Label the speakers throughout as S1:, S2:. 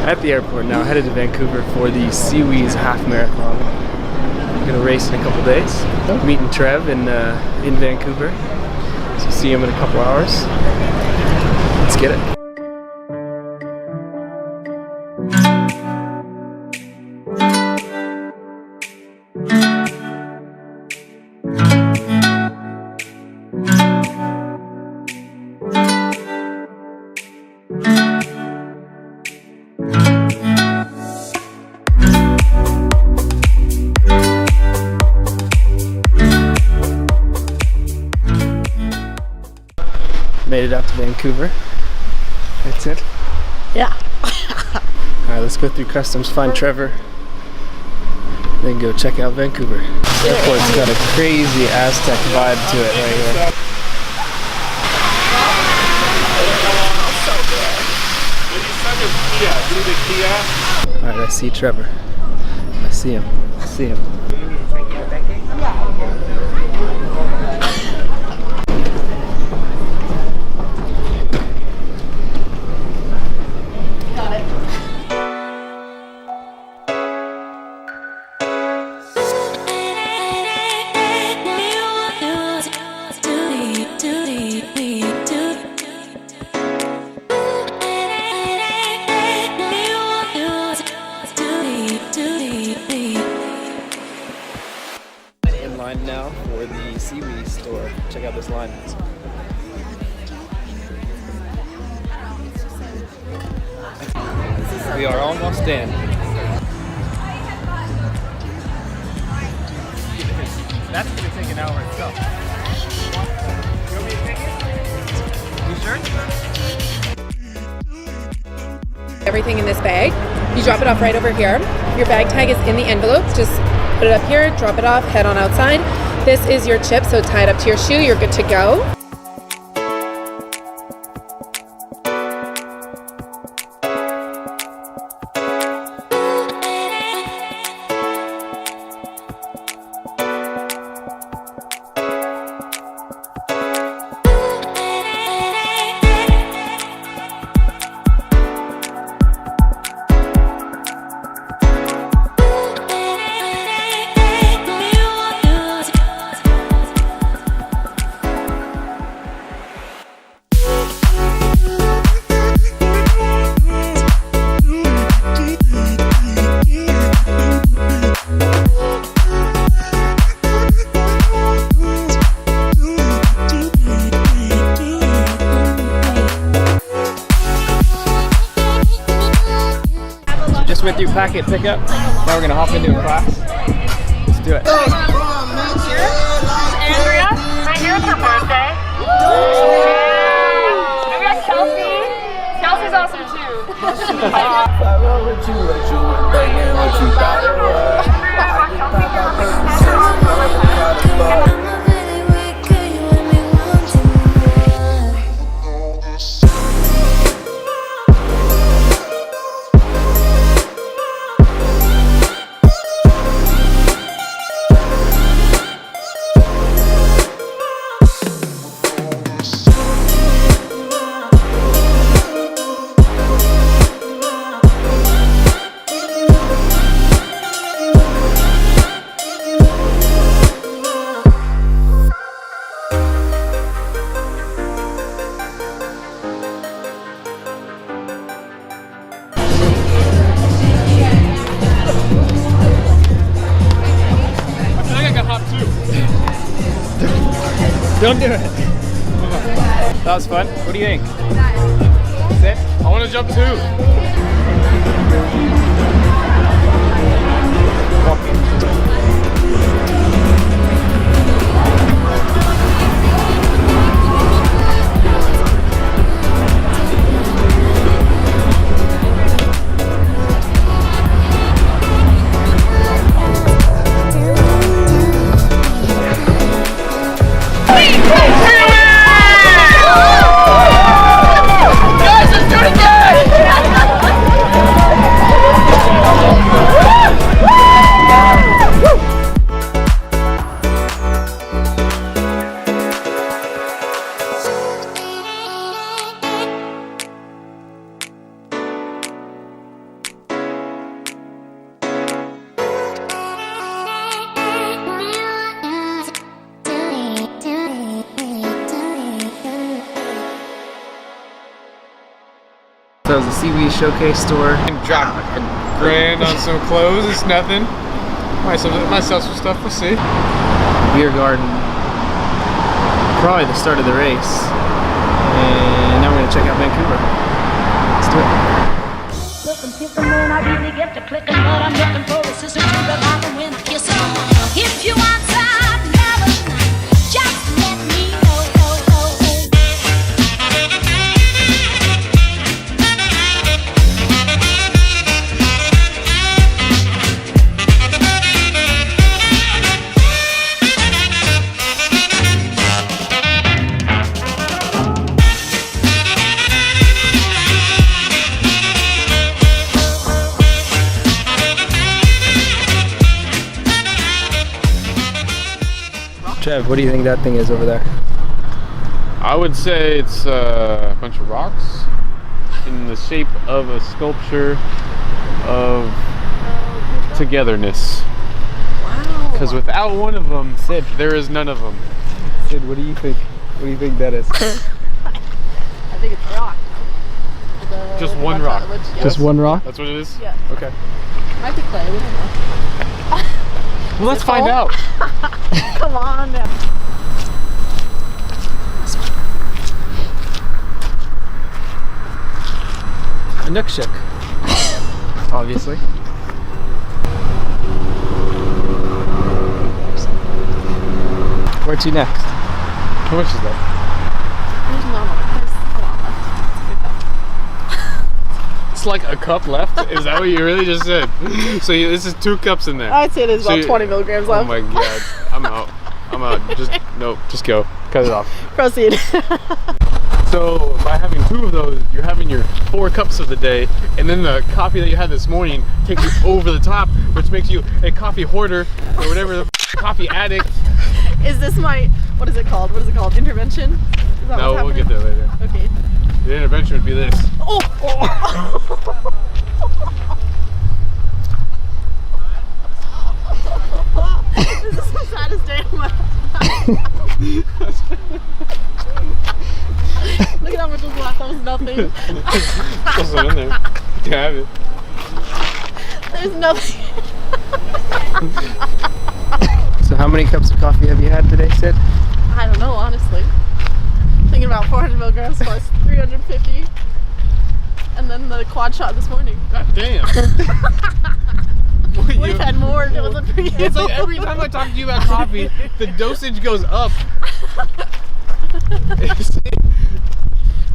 S1: At the airport now, headed to Vancouver for the SeaWheeze Half Marathon. I'm gonna race in a couple days. Meeting Trev in Vancouver. So see him in a couple hours. Let's get it. Made it out to Vancouver. That's it?
S2: Yeah.
S1: Alright, let's go through customs, find Trevor, then go check out Vancouver. The airport's got a crazy Aztec vibe to it right here. Alright, I see Trevor. I see him. I see him. Now for the SeaWheeze store. Check out this line. We are almost in. That's gonna take an hour itself. You want me to take it? You sure?
S2: Everything in this bag. You drop it off right over here. Your bag tag is in the envelope. Just put it up here, drop it off, head on outside. This is your chip, so tie it up to your shoe, you're good to go.
S1: With your packet pickup. Now we're gonna hop into a class. Let's do it.
S3: Andrea, right here for birthday. We got Kelsey. Kelsey's awesome too.
S1: Don't do it. That was fun. What do you think? Sit.
S4: I want to jump too.
S3: Guys, let's do it again!
S1: that was the SeaWheeze Showcase store.
S4: And drop a grand on some clothes. It's nothing. Might sell some stuff. We'll see.
S1: Beer garden. Probably the start of the race. And now we're gonna check out Vancouver. Let's do it.
S5: Looking, kissing when I really get to clicking, but I'm looking for a sister to revive them when I kiss them. If you want some lovin', just let me know.
S1: Trev, what do you think that thing is over there?
S4: I would say it's a bunch of rocks in the shape of a sculpture of togetherness.
S2: Wow.
S4: Because without one of them,
S1: Sid,
S4: there is none of them.
S1: Sid, what do you think? What do you think that is?
S2: I think it's rock.
S4: Just one rock.
S1: Just one rock?
S4: That's what it is?
S2: Yeah.
S4: Okay.
S2: Might be clay, we don't know.
S4: Well, let's find out.
S2: Come on now.
S1: A Nookshik. Obviously. Where to next?
S4: How much is that?
S2: There's a lot left.
S4: It's like a cup left? Is that what you really just said? So this is 2 cups in there.
S2: I'd say there's
S4: So
S2: about
S4: you-
S2: 20 milligrams
S4: Oh
S2: left.
S4: my god. I'm out. I'm out. Just go. Cut it off.
S2: Proceed.
S4: So by having 2 of those, you're having your 4 cups of the day, and then the coffee that you had this morning takes you over the top, which makes you a coffee hoarder or whatever, the coffee addict.
S2: Is this my, what is it called? What is it called? Intervention? Is that
S4: No,
S2: what's
S4: we'll
S2: happening?
S4: get there later.
S2: Okay.
S4: The intervention would be this.
S2: Oh! This is the saddest day of my life. Look at how much was left. That was nothing.
S4: Also in there. You can have it.
S2: There's nothing.
S1: So how many cups of coffee have you had today, Sid?
S2: I don't know, honestly. Thinking about 400 milligrams plus 350. And then the quad shot this morning.
S4: God damn.
S2: Would have had more if it wasn't for you.
S4: It's like every time I talk to you about coffee, the dosage goes up.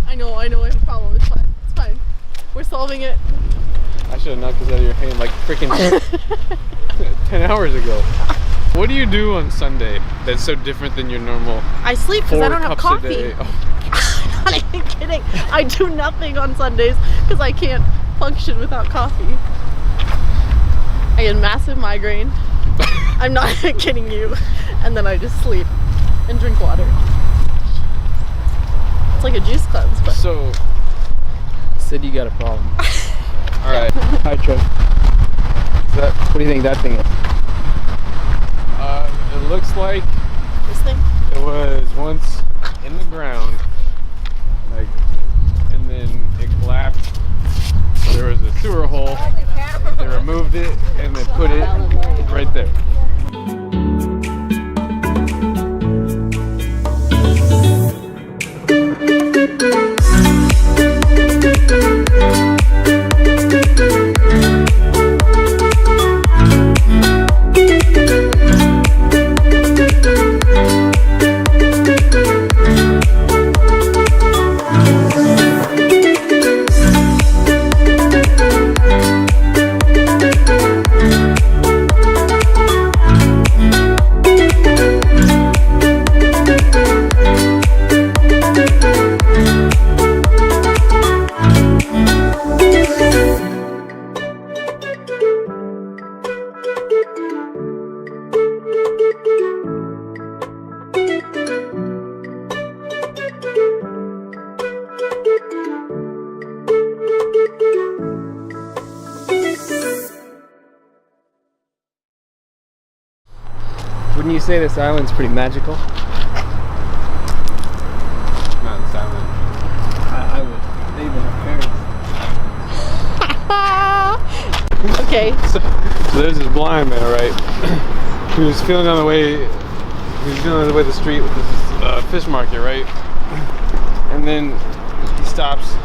S2: I know, I have a problem. It's fine. It's fine. We're solving it.
S4: I should have knocked this out of your hand like freaking 10 hours ago. What do you do on Sunday that's so different than your normal
S2: I sleep because
S4: 4
S2: I don't have
S4: cups
S2: coffee.
S4: a day? Oh.
S2: I'm not even kidding. I do nothing on Sundays because I can't function without coffee. I get a massive migraine. I'm not kidding you. And then I just sleep and drink water. It's like a juice cleanse, but
S4: So,
S1: Sid, you got a problem.
S4: alright.
S1: Hi, Trev. What do you think that thing is?
S4: It looks like
S2: this thing.
S4: it was once in the ground, like, and then it collapsed. There was a sewer hole. They removed it and they put it right there.
S1: Wouldn't you say this island's pretty magical?
S4: Not silent.
S1: I would. They even have fairies.
S2: Okay.
S4: So there's this blind man, right? He was feeling on the way. He was feeling on the way to the street with this fish market, right? And then he stops,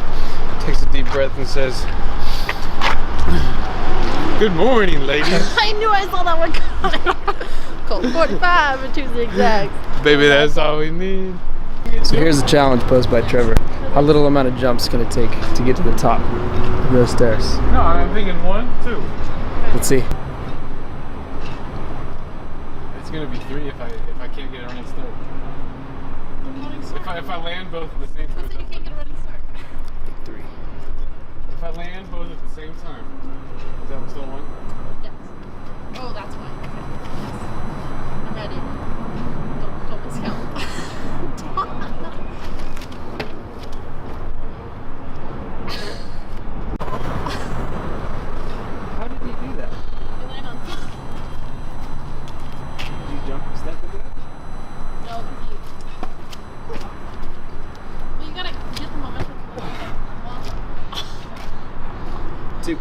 S4: takes a deep breath, and says, "Good morning, ladies."
S2: I knew I saw that one coming. Colt 45 and 2 zigzags.
S4: Baby, that's all we need.
S1: So here's the challenge posed by Trevor. How little amount of jumps can it take to get to the top of those stairs?
S4: No, I'm thinking 1, 2.
S1: Let's see.
S4: It's gonna be 3 if I can't get a running start. If I land both at the same time.
S2: You can't get a running start.
S1: 3.
S4: If I land both at the same time, is that still 1?
S2: Yes. Oh, that's why. Okay. Yes. I'm ready. Don't miscount.
S1: How did you do that?
S2: You land on top.
S1: Did you jump and step into that?
S2: No, you. Well, you gotta get the momentum.
S1: 2.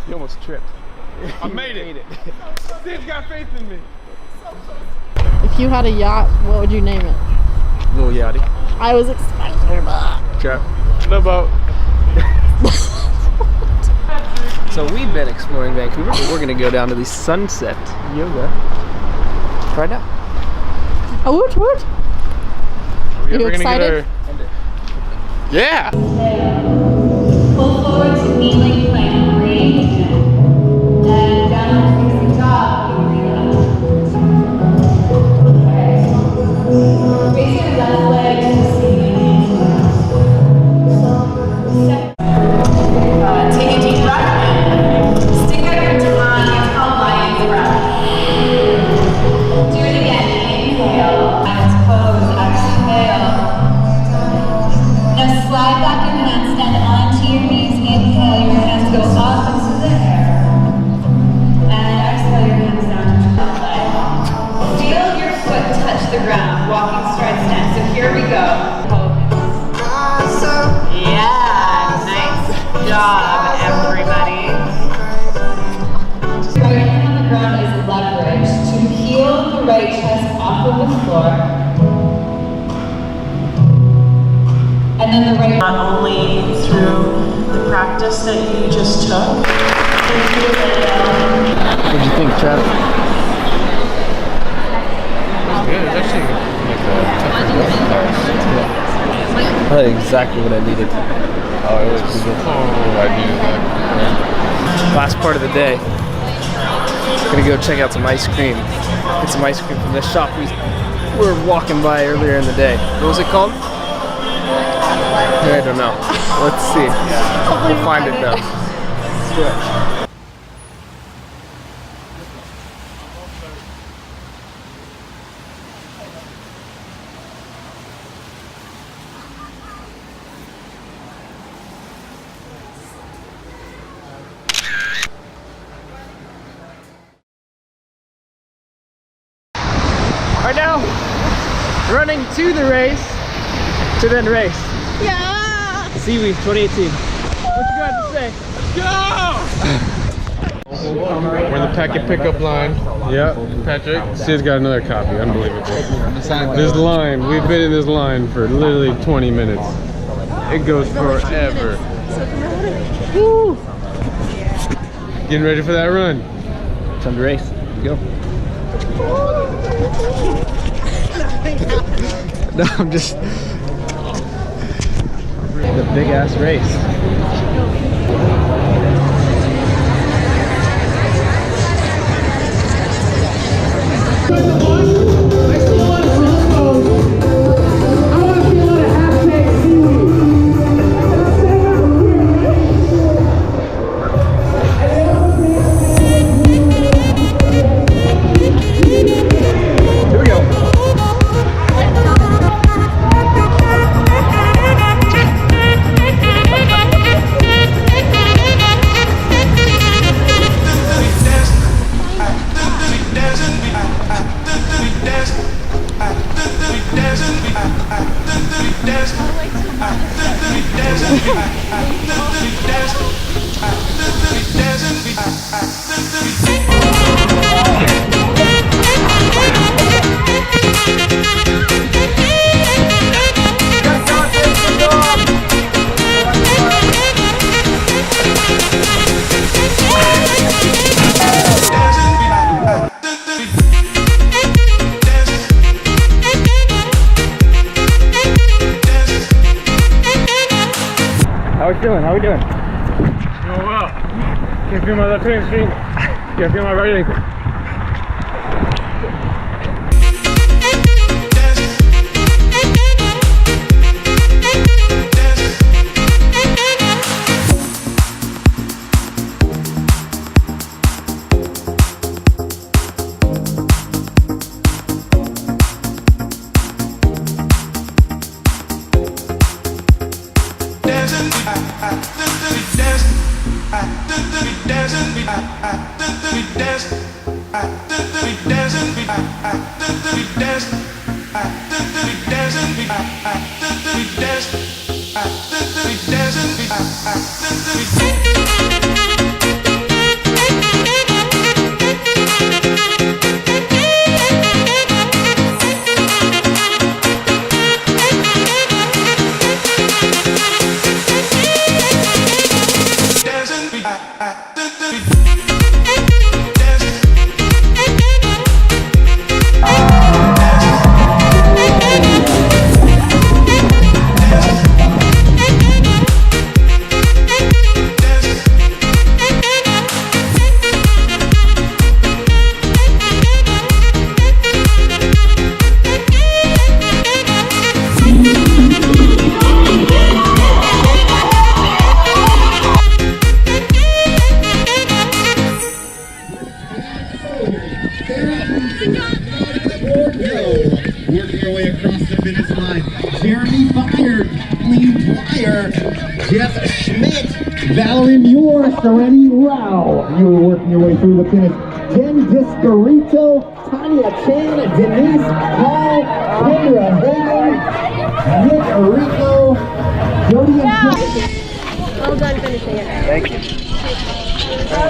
S1: You almost tripped.
S4: I made it. Sid's got faith in me.
S2: If you had a yacht, what would you name it?
S1: Little Yachty.
S2: I was expecting that.
S1: Trap.
S4: What about?
S1: So we've been exploring Vancouver, but we're gonna go down to the Sunset Yoga right now.
S2: Oh, woot woot.
S4: Are we
S2: Are you
S4: ever gonna get
S2: excited?
S4: Yeah.
S5: Pull forward to kneeling plank, breathe. And downward facing dog, breathe out. Raise your left leg to the ceiling. Take a deep breath in. Stick out your tongue, exhale, lion's breath. Do it again, inhale. Lion's pose, exhale. Now slide back your handstand onto your knees. Inhale, your hands go up into the air. And exhale, your hands down to the leg. Feel your foot touch the ground, walking stride stance. So here we go. Yeah, nice job, everybody. Right hand on the ground is leverage to heel the right chest off of the floor. And then the right.
S6: Not only through the practice that you just took.
S1: What'd you think, Trav?
S4: Yeah, it's actually like a tougher
S1: I had exactly what I needed.
S4: Oh, it was. Oh, I needed that.
S1: Last part of the day. Gonna go check out some ice cream. Get some ice cream from this shop we were walking by earlier in the day. What was it called? I don't know. Let's see. We'll find it though. Let's do it. Right now, running to the race, to then race.
S2: Yeah!
S1: SeaWheeze 2018. What you got to say?
S4: We're in the packet pickup line. Yep. Patrick, Sid's got another copy. Unbelievable. This line, we've been in this line for literally 20 minutes. It goes forever.
S2: Woo!
S4: Getting ready for that run.
S1: Time to race. Let's go. No, I'm just the big ass race.
S7: Dancing,
S1: How we feeling? How we doing?
S4: Doing well. Can't feel my left hamstring. Can't feel my right ankle.
S7: Working your way across the finish line. Jeremy Fire, Lee Dwyer, Jeff Schmidt, Valerie Muir, Serenity Rao. You were working your way through the finish. Jen Discarito, Tanya Chan, Denise Hall, Kendra Hagan, Nick Rico, Jody and
S2: Well done finishing it.
S1: Thank you.
S2: Well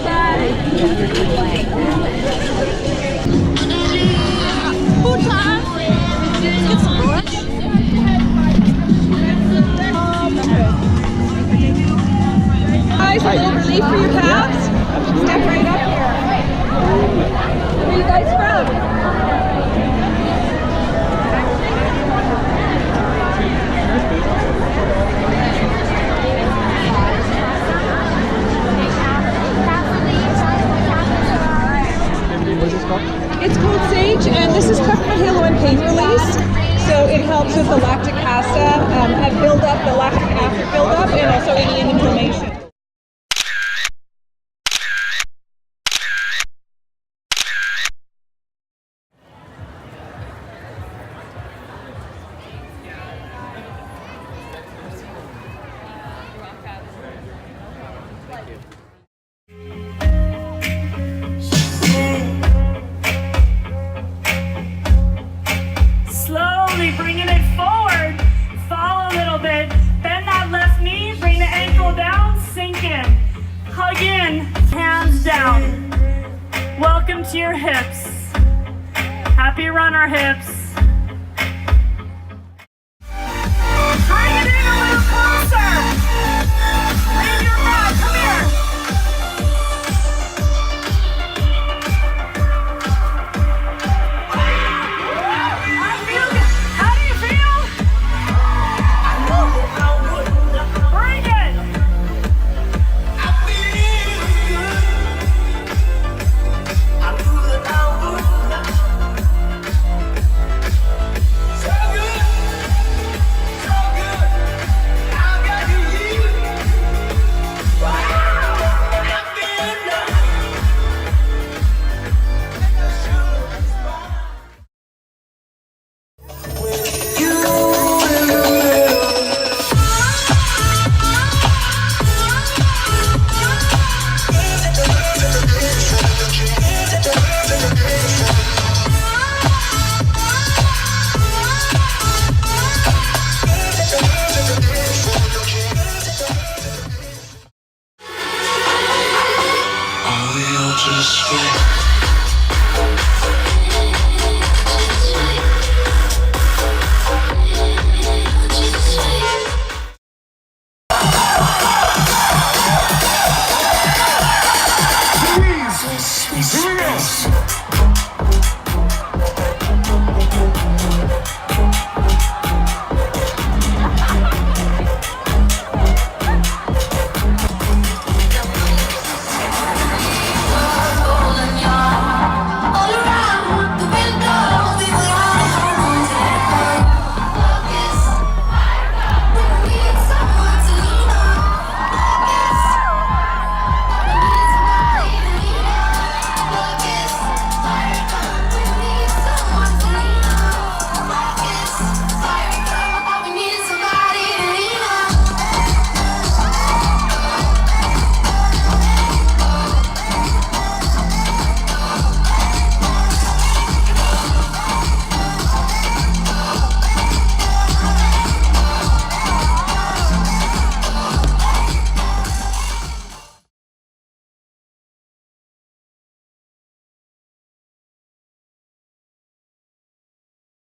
S8: Guys, a little relief for your calves? Step right up here. Where are you guys from? It's called Sage, and this is peppermint halo and pain release. So it helps with the lactic acid build up, the lactic acid build up, and also any inflammation.
S3: Slowly bringing it forward. Fall a little bit. Bend that left knee. Bring the ankle down. Sink in. Hug in. Hands down. Welcome to your hips. Happy runner hips.